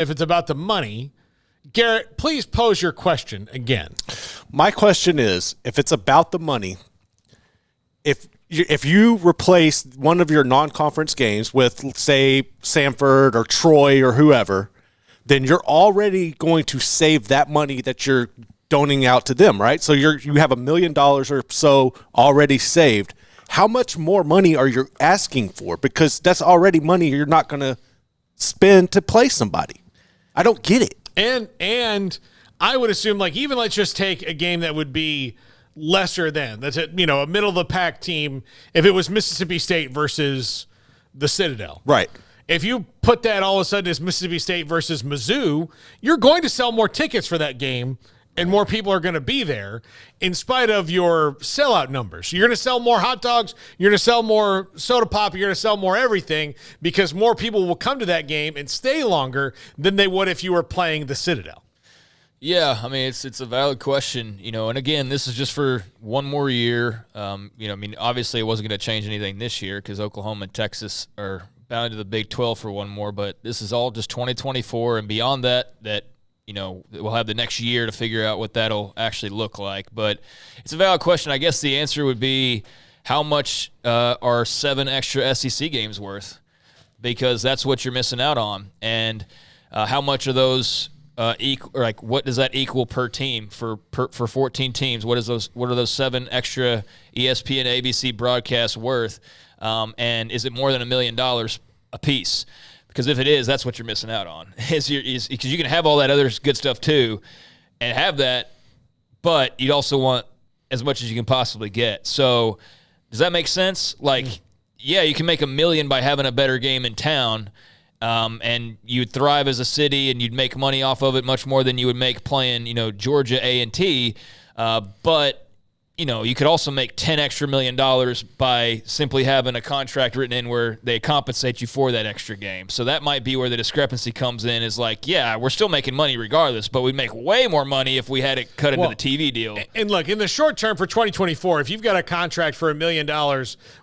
if it's about the money. Garrett, please pose your question again. My question is, if it's about the money, if you replace one of your non-conference games with, say, Samford or Troy or whoever, then you're already going to save that money that you're donating out to them, right? So you have $1 million or so already saved. How much more money are you asking for? Because that's already money you're not going to spend to play somebody. I don't get it. And I would assume, like, even let's just take a game that would be lesser than, that's a middle of the pack team. If it was Mississippi State versus the Citadel, right? If you put that all of a sudden as Mississippi State versus Mizzou, you're going to sell more tickets for that game, and more people are going to be there in spite of your sellout numbers. You're going to sell more hot dogs. You're going to sell more soda pop. You're going to sell more everything because more people will come to that game and stay longer than they would if you were playing the Citadel. Yeah, I mean, it's a valid question, and again, this is just for one more year. Obviously it wasn't going to change anything this year because Oklahoma and Texas are bound to the Big 12 for one more, but this is all just 2024, and beyond that we'll have the next year to figure out what that'll actually look like. But it's a valid question. I guess the answer would be, how much are 7 extra SEC games worth? Because that's what you're missing out on. And how much are those what does that equal per team for 14 teams? What are those 7 extra ESPN ABC broadcasts worth? And is it more than $1 million a piece? Because if it is, that's what you're missing out on. Because you can have all that other good stuff too, and have that, but you'd also want as much as you can possibly get. So does that make sense? Like, yeah, you can make $1 million by having a better game in town, and you'd thrive as a city, and you'd make money off of it much more than you would make playing, Georgia A&T. But you could also make $10 extra million by simply having a contract written in where they compensate you for that extra game. So that might be where the discrepancy comes in, is like, yeah, we're still making money regardless, but we'd make way more money if we had it cut into the TV deal. And look, in the short term for 2024, if you've got a contract for $1 million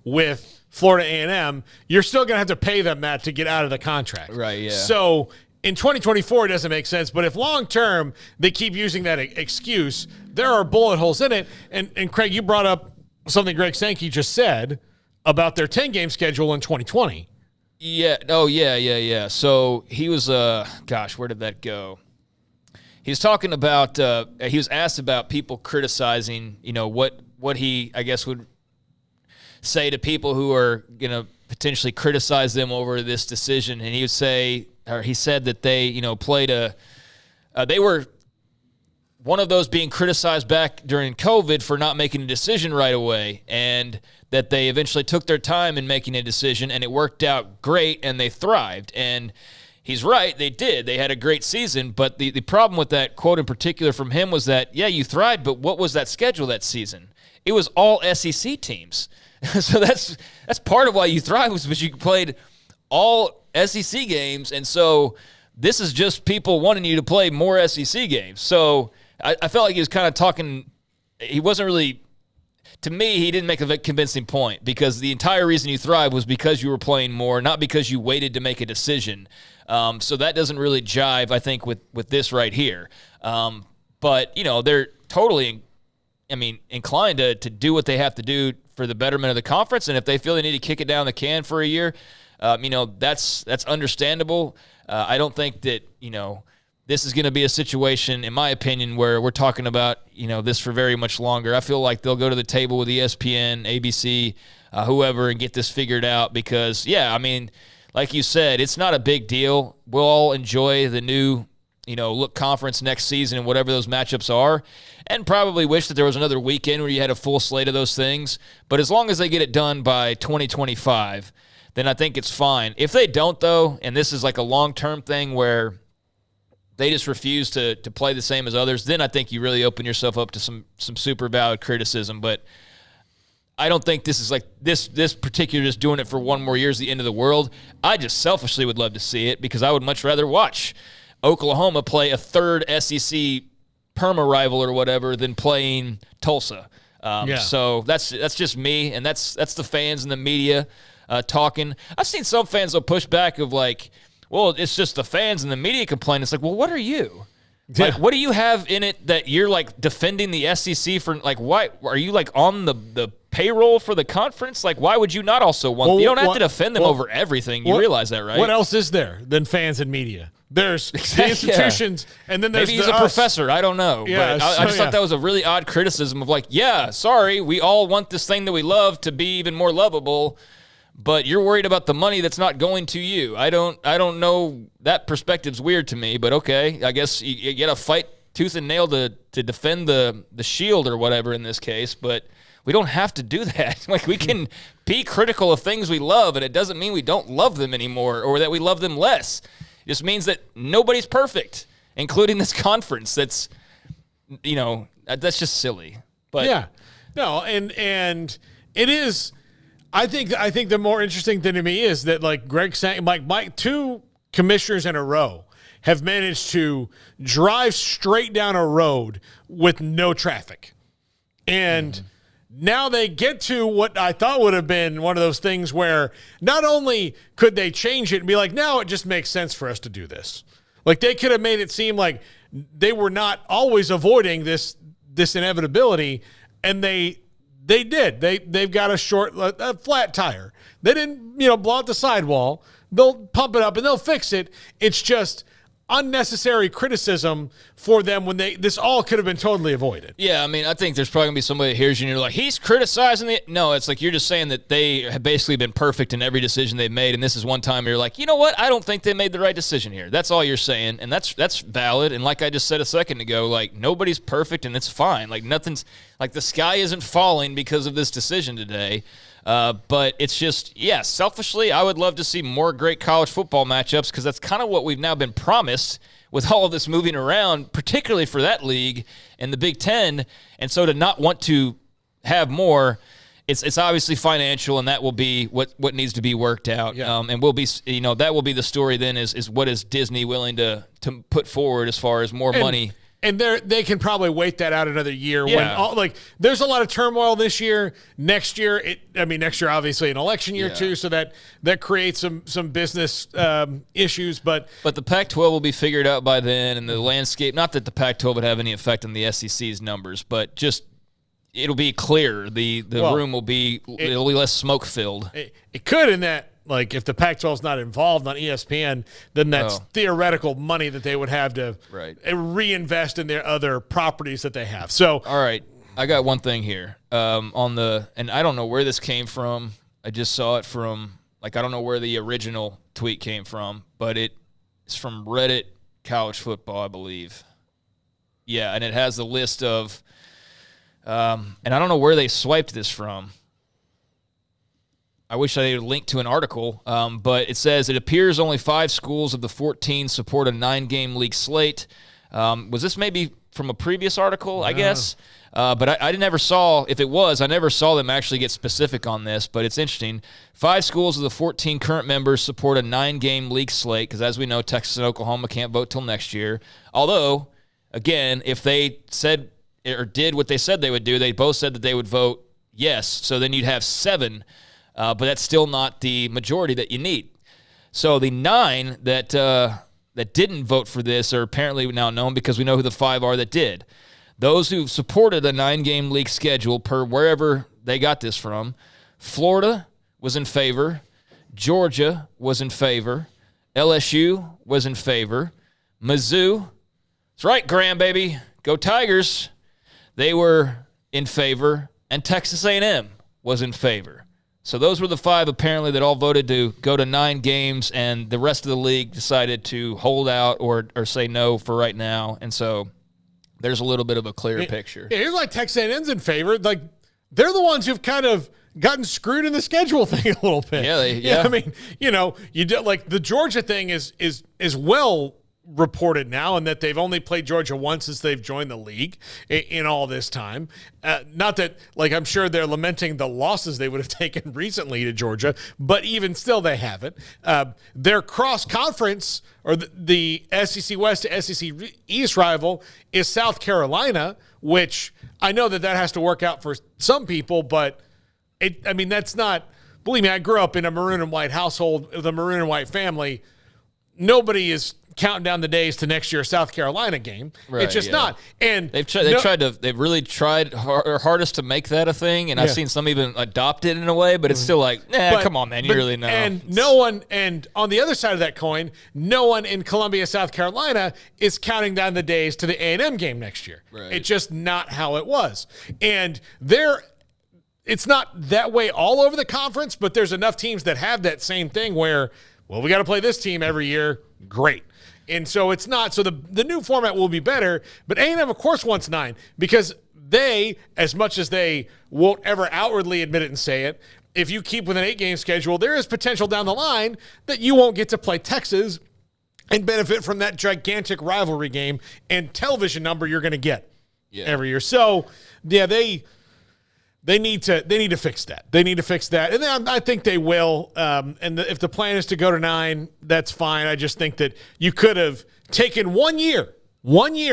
with Florida A&M, you're still going to have to pay them that to get out of the contract. Right, yeah. So in 2024, it doesn't make sense. But if long-term they keep using that excuse, there are bullet holes in it. And Craig, you brought up something Greg Sankey just said about their 10-game schedule in 2020. Yeah. Oh, yeah. So he was, where did that go? He was talking about, he was asked about people criticizing, what he, I guess, would say to people who are going to potentially criticize them over this decision. And he would say, or he said that they, played they were one of those being criticized back during COVID for not making a decision right away, and that they eventually took their time in making a decision, and it worked out great, and they thrived. And he's right, they did. They had a great season, but the problem with that quote in particular from him was that, yeah, you thrived, but what was that schedule that season? It was all SEC teams. So that's part of why you thrived, was because you played all SEC games, and so this is just people wanting you to play more SEC games. So I felt like he was kind of talking – he wasn't really – to me, he didn't make a convincing point, because the entire reason you thrived was because you were playing more, not because you waited to make a decision. So that doesn't really jive, I think, with this right here. But, they're totally inclined to do what they have to do for the betterment of the conference, and if they feel they need to kick it down the can for a year – that's understandable. I don't think that, this is going to be a situation, in my opinion, where we're talking about, this for very much longer. I feel like they'll go to the table with ESPN, ABC, whoever, and get this figured out because, like you said, it's not a big deal. We'll all enjoy the new, look conference next season and whatever those matchups are, and probably wish that there was another weekend where you had a full slate of those things. But as long as they get it done by 2025, then I think it's fine. If they don't, though, and this is like a long-term thing where they just refuse to play the same as others, then I think you really open yourself up to some super valid criticism. But I don't think this is like this particular just doing it for one more year is the end of the world. I just selfishly would love to see it because I would much rather watch Oklahoma play a third SEC perma rival or whatever than playing Tulsa. So that's just me, and that's the fans and the media talking. I've seen some fans will push back of like, Well, it's just the fans and the media complain. It's like, well, what are you? Yeah. Like, what do you have in it that you're like defending the SEC for? Like, why are you like on the payroll for the conference? Like, why would you not also want? Well, you don't have to defend them over everything. You realize that, right? What else is there than fans and media? There's the institutions, and then there's maybe he's a professor. I don't know. Yeah, but I just thought that was a really odd criticism of like, yeah, sorry, we all want this thing that we love to be even more lovable, but you're worried about the money that's not going to you. I don't know. That perspective's weird to me, but okay. I guess you got to fight tooth and nail to defend the shield or whatever in this case, but we don't have to do that. Like, we can be critical of things we love, and it doesn't mean we don't love them anymore or that we love them less. It just means that nobody's perfect, including this conference. That's just silly. But yeah, no, and it is. I think the more interesting thing to me is that like Greg saying, Mike, 2 commissioners in a row have managed to drive straight down a road with no traffic, and now they get to what I thought would have been one of those things where not only could they change it and be like, no, it just makes sense for us to do this. Like, they could have made it seem like they were not always avoiding this inevitability, and they did. They've got a flat tire. They didn't, blow out the sidewall. They'll pump it up and they'll fix it. It's just unnecessary criticism for them when this all could have been totally avoided. Yeah, I mean, I think there's probably going to be somebody that hears you and you're like, he's criticizing it. No, it's like you're just saying that they have basically been perfect in every decision they've made, and this is one time you're like, you know what? I don't think they made the right decision here. That's all you're saying, and that's valid. And like I just said a second ago, like, nobody's perfect, and it's fine. Like, nothing's – like, the sky isn't falling because of this decision today. But it's just, yeah, selfishly, I would love to see more great college football matchups because that's kind of what we've now been promised with all of this moving around, particularly for that league and the Big Ten. And so to not want to have more, it's obviously financial, and that will be what needs to be worked out. Yeah. And will be, that will be the story then is what is Disney willing to put forward as far as more money. And they can probably wait that out another year. Yeah. When there's a lot of turmoil this year. Next year, next year obviously an election year too, so that creates some business issues. But the Pac-12 will be figured out by then, and the landscape. Not that the Pac-12 would have any effect on the SEC's numbers, but just it'll be clear. The room will be it'll be less smoke filled. It could in that. Like, if the Pac-12 is not involved on ESPN, then that's theoretical money that they would have to reinvest in their other properties that they have. So, all right, I got one thing here and I don't know where this came from. I just saw it from, I don't know where the original tweet came from, but it's from Reddit College Football, I believe. Yeah, and it has the list of, and I don't know where they swiped this from. I wish I had linked to an article, but it says it appears only 5 schools of the 14 support a 9-game league slate. Was this maybe from a previous article, I guess? But I never saw, if it was, I never saw them actually get specific on this, but it's interesting. 5 schools of the 14 current members support a 9-game league slate, because as we know, Texas and Oklahoma can't vote till next year. Although, again, if they said or did what they said they would do, they both said that they would vote yes, so then you'd have 7. But that's still not the majority that you need. So the 9 that didn't vote for this are apparently now known because we know who the 5 are that did. Those who supported a 9-game league schedule per wherever they got this from, Florida was in favor, Georgia was in favor, LSU was in favor, Mizzou, that's right, Graham, baby, go Tigers, they were in favor, and Texas A&M was in favor. So those were the 5 apparently that all voted to go to 9 games, and the rest of the league decided to hold out or say no for right now. And so there's a little bit of a clearer picture. Yeah, here's like Texas A&M's in favor. Like, they're the ones who've kind of gotten screwed in the schedule thing a little bit. Yeah. I mean, you do, like, the Georgia thing is well reported now, and that they've only played Georgia once since they've joined the league in all this time. Not that, like, I'm sure they're lamenting the losses they would have taken recently to Georgia, but even still they haven't. Their cross-conference, or the SEC West to SEC East rival, is South Carolina, which I know that has to work out for some people, but that's not, believe me, I grew up in a maroon and white household with a maroon and white family. nobody is counting down the days to next year's South Carolina game. Right, it's just not. And they've really tried hardest to make that a thing, and I've seen some even adopt it in a way, but it's still like, come on, man, you really know. And no one, and on the other side of that coin, no one in Columbia, South Carolina is counting down the days to the A&M game next year. Right. It's just not how it was. And it's not that way all over the conference, but there's enough teams that have that same thing where, well, we got to play this team every year. Great. And so it's not. So the new format will be better. But A&M, of course, wants 9 because they, as much as they won't ever outwardly admit it and say it, if you keep with an 8-game schedule, there is potential down the line that you won't get to play Texas and benefit from that gigantic rivalry game and television number you're going to get every year. So, yeah, they need to fix that. They need to fix that. And then I think they will. If the plan is to go to 9, that's fine. I just think that you could have taken 1 year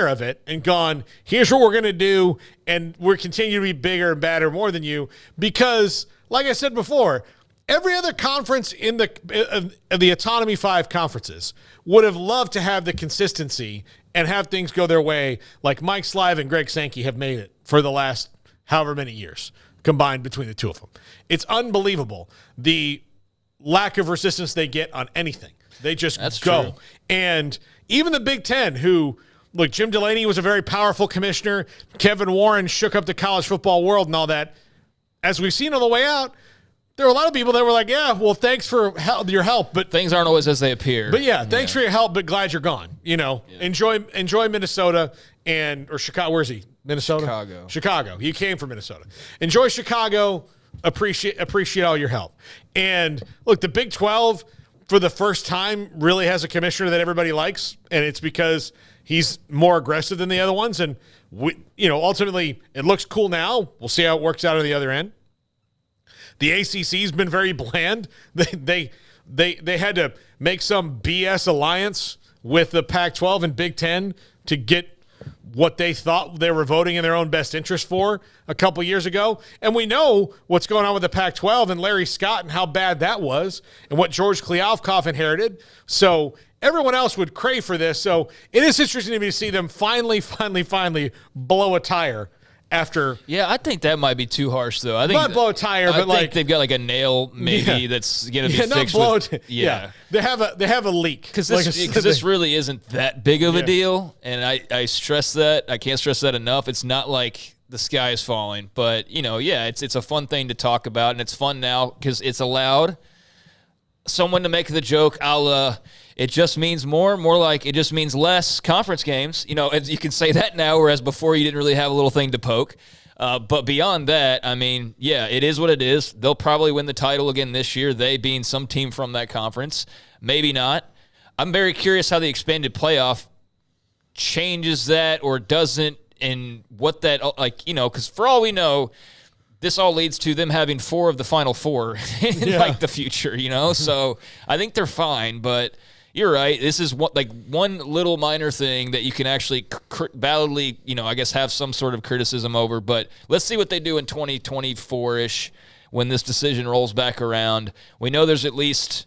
of it and gone, here's what we're going to do, and we're continuing to be bigger and badder more than you. Because, like I said before, every other conference in the Autonomy 5 conferences would have loved to have the consistency and have things go their way like Mike Slive and Greg Sankey have made it for the last however many years combined between the two of them. It's unbelievable the lack of resistance they get on anything. They just go. True. And even the Big Ten, who, look, Jim Delaney was a very powerful commissioner. Kevin Warren shook up the college football world and all that. As we've seen on the way out, there were a lot of people that were like, yeah, well, thanks for your help, but things aren't always as they appear. But yeah, thanks for your help, but glad you're gone. Enjoy Minnesota or Chicago. Where is he? Minnesota? Chicago. He came from Minnesota. Enjoy Chicago. Appreciate all your help. And look, the Big 12 for the first time really has a commissioner that everybody likes, and it's because he's more aggressive than the other ones. And ultimately, it looks cool now. We'll see how it works out on the other end. The ACC's been very bland. They had to make some BS alliance with the Pac-12 and Big Ten to get what they thought they were voting in their own best interest for a couple years ago. And we know what's going on with the Pac-12 and Larry Scott and how bad that was and what George Kliavkoff inherited. So everyone else would crave for this. So it is interesting to me to see them finally blow a tire after. Yeah, I think that might be too harsh, though. I think not blow a tire, but I think they've got like a nail maybe that's going to be fixed. They have a leak because this really isn't that big of a deal, and I stress that. I can't stress that enough. It's not like the sky is falling, but it's a fun thing to talk about, and it's fun now because it's allowed someone to make the joke, it just means more like it just means less conference games. You can say that now, whereas before you didn't really have a little thing to poke. But beyond that, I mean, it is what it is. They'll probably win the title again this year, they being some team from that conference. Maybe not. I'm very curious how the expanded playoff changes that or doesn't, and what that, because for all we know, this all leads to them having 4 of the Final 4 in the future, So I think they're fine, but you're right. This is one little minor thing that you can actually validly, have some sort of criticism over. But let's see what they do in 2024-ish when this decision rolls back around. We know there's at least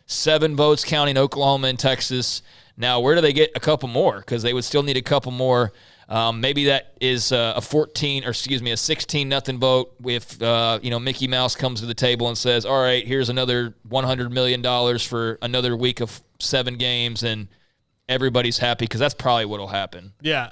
7 votes counting Oklahoma and Texas. Now, where do they get a couple more? Because they would still need a couple more. Maybe that is a 16-0 vote if Mickey Mouse comes to the table and says, all right, here's another $100 million for another week of 7 games, and everybody's happy, because that's probably what will happen. Yeah.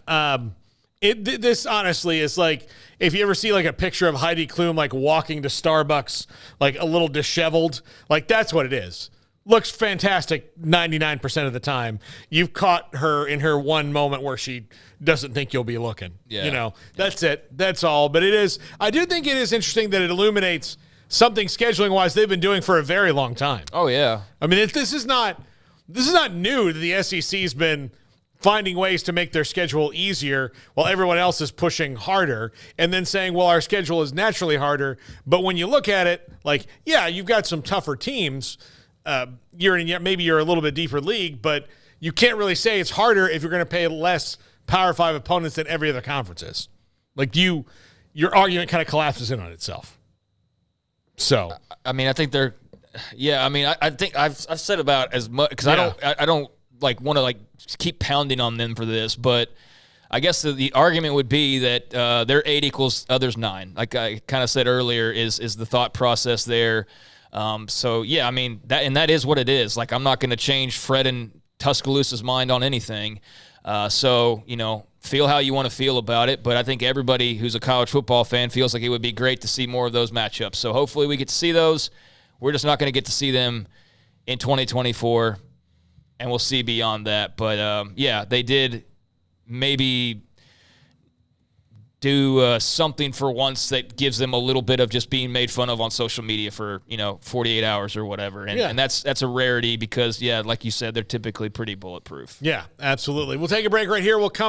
This honestly is like if you ever see like a picture of Heidi Klum like walking to Starbucks like a little disheveled, like that's what it is. Looks fantastic 99% of the time. You've caught her in her one moment where she doesn't think you'll be looking. Yeah. That's it. That's all. But I do think it is interesting that it illuminates something scheduling-wise they've been doing for a very long time. Oh, yeah. I mean, this is not new that the SEC's been finding ways to make their schedule easier while everyone else is pushing harder and then saying, well, our schedule is naturally harder. But when you look at it, like, yeah, you've got some tougher teams. Maybe you're a little bit deeper league, but you can't really say it's harder if you're going to pay less Power 5 opponents than every other conference is. Like your argument kind of collapses in on itself. So, I mean, I think they're Yeah, I mean, I think I've said about as much because Yeah. I don't like want to like keep pounding on them for this, but I guess the argument would be that their 8 equals others 9. Like I kind of said earlier, is the thought process there. So yeah, I mean that is what it is. Like I'm not going to change Fred and Tuscaloosa's mind on anything. So feel how you want to feel about it, but I think everybody who's a college football fan feels like it would be great to see more of those matchups. So hopefully we get to see those. We're just not going to get to see them in 2024, and we'll see beyond that. But yeah, they did maybe do something for once that gives them a little bit of just being made fun of on social media for 48 hours or whatever, and that's a rarity because like you said, they're typically pretty bulletproof. Yeah, absolutely. We'll take a break right here. We'll come